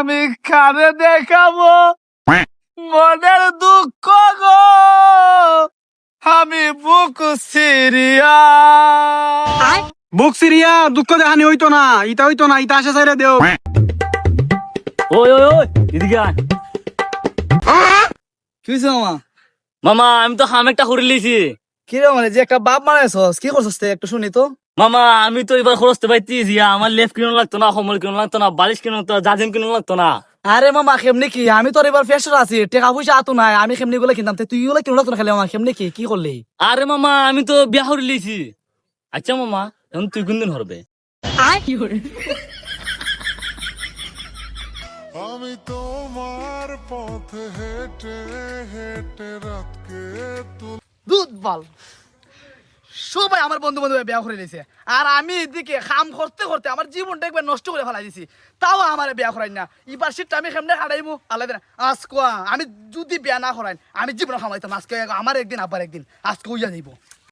আমি কারে দেখাবো মনের দুঃখ গো, আমি বুক সিরিয়া। বুক সিরিয়া দুঃখ দেখানি হইতো না, ইতা আসে চাইরে দেও। ওই ওই ওই এদিকে আয়। কি হয়েছে মামা? মামা আমি তো হাম একটা করে লিছি। কি রে মানে যে একটা বাপ মারাইছস, কি করছস তে একটু শুনি তো। মামা আমি তো এবার খরচতে পাইছি জিয়া, আমার লেফ কিনো লাগতো না, কমল কিনো লাগতো না, বালিশ কিনো লাগতো না, জাজিম কিনো লাগতো না। আরে মামা কেমনে কি, আমি তোর এবার ফেসার আছি, টাকা পয়সা আতো নাই, আমি কেমনি গুলো কিনতাম, তুই গুলো কিনো না খালি মামা, কেমনে কি করলি? আরে মামা আমি তো বিয়া করে লিছি। আচ্ছা মামা এখন তুই কোন দিন হরবে? আমি তোমার পথে হেঁটে হেঁটে রাতকে দুধ বল, সবাই আমার বন্ধু বান্ধব বিয়া করে নিয়েছে, আর আমি এদিকে কাম করতে করতে আমার জীবনটা একবার নষ্ট করে ফেলাই দিছি, তাও আমার বিয়া করাই না। এবার শীতটা আমি কেমনে কাটাইমু আল্লাহ জানে। আজকে আমি যদি বিয়া না করাই আমি জীবনে খামাইতাম, আজকে আমার একদিন আবার একদিন, আজকে উইয়া যাইব।